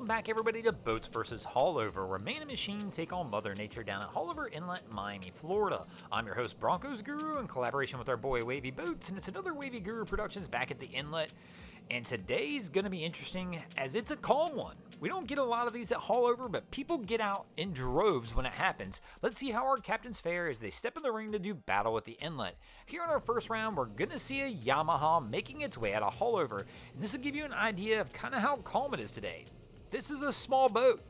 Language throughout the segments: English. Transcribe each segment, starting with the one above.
back, everybody, to Boats vs. Haulover, where man and machine take on Mother Nature down at Haulover Inlet, Miami, Florida. I'm your host, Broncos Guru, in collaboration with our boy Wavy Boats, and it's another Wavy Guru Productions back at the inlet. And today's going to be interesting, as it's a calm one. We don't get a lot of these at Haulover, but people get out in droves when it happens. Let's see how our captains fare as they step in the ring to do battle at the inlet. Here in our first round, we're going to see a Yamaha making its way out of Haulover, and this will give you an idea of kind of how calm it is today. This is a small boat,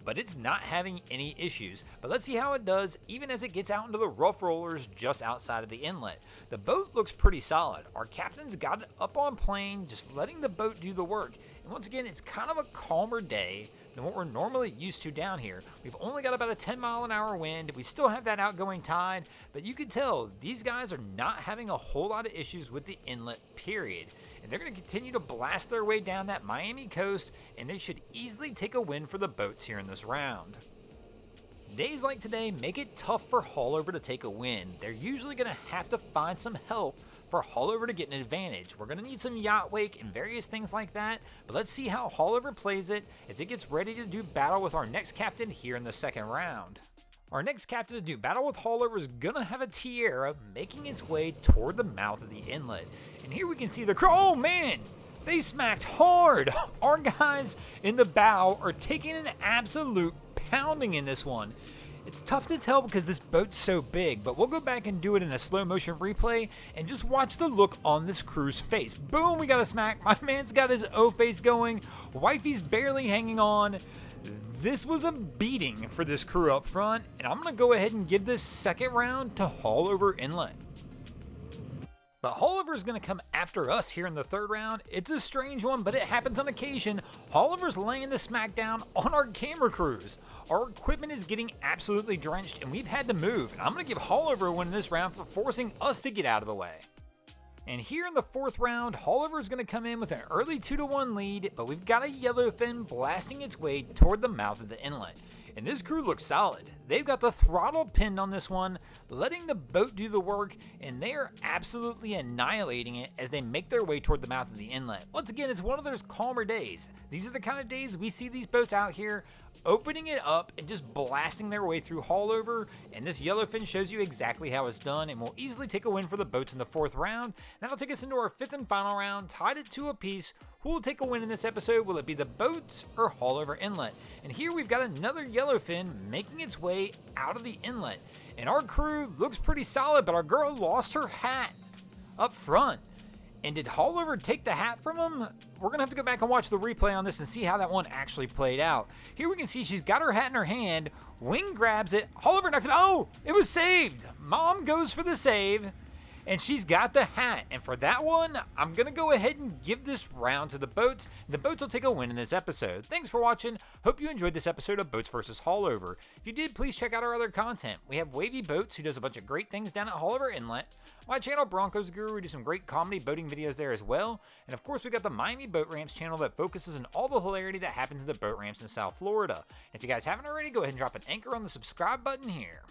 but it's not having any issues. But let's see how it does even as it gets out into the rough rollers just outside of the inlet. The boat looks pretty solid. Our captain's got it up on plane, just letting the boat do the work. And once again, it's kind of a calmer day than what we're normally used to down here. We've only got about a 10-mile-an-hour wind. We still have that outgoing tide, but you can tell these guys are not having a whole lot of issues with the inlet, period. And they're going to continue to blast their way down that Miami coast, and they should easily take a win for the boats here in this round. Days like today make it tough for Haulover to take a win. They're usually going to have to find some help for Haulover to get an advantage. We're going to need some yacht wake and various things like that, but let's see how Haulover plays it as it gets ready to do battle with our next captain here in the second round. Our next captain to do battle with Haulover is going to have a Tiara making its way toward the mouth of the inlet. And here we can see the oh man, they smacked hard. Our guys in the bow are taking an absolute pounding in this one. It's tough to tell because this boat's so big, but we'll go back and do it in a slow motion replay and just watch the look on this crew's face. Boom, we got a smack. My man's got his O face going. Wifey's barely hanging on. This was a beating for this crew up front, and I'm going to go ahead and give this second round to Haulover Inlet. But Haulover is going to come after us here in the third round. It's a strange one, but it happens on occasion. Haulover's laying the smackdown on our camera crews. Our equipment is getting absolutely drenched, and we've had to move. And I'm going to give Haulover a win in this round for forcing us to get out of the way. And here in the fourth round, Haulover is going to come in with an early 2-1 lead, but we've got a yellowfin blasting its way toward the mouth of the inlet. And this crew looks solid. They've got the throttle pinned on this one, letting the boat do the work, and they are absolutely annihilating it as they make their way toward the mouth of the inlet. Once again, it's one of those calmer days. These are the kind of days we see these boats out here opening it up and just blasting their way through Haulover, and this yellowfin shows you exactly how it's done, and will easily take a win for the boats in the fourth round. That'll take us into our fifth and final round, tied at 2 apiece. Who will take a win in this episode? Will it be the boats or Haulover Inlet? And here we've got another yellowfin making its way out of the inlet, and our crew looks pretty solid, but our girl lost her hat up front. And did Haulover take the hat from him? We're going to have to go back and watch the replay on this and see how that one actually played out. Here we can see she's got her hat in her hand. Wing grabs it. Haulover knocks it. Oh, it was saved. Mom goes for the save. And she's got the hat. And for that one, I'm going to go ahead and give this round to the boats. The boats will take a win in this episode. Thanks for watching. Hope you enjoyed this episode of Boats vs. Haulover. If you did, please check out our other content. We have Wavy Boats, who does a bunch of great things down at Haulover Inlet. My channel, Broncos Guru, we do some great comedy boating videos there as well. And of course, we got the Miami Boat Ramps channel that focuses on all the hilarity that happens in the boat ramps in South Florida. If you guys haven't already, go ahead and drop an anchor on the subscribe button here.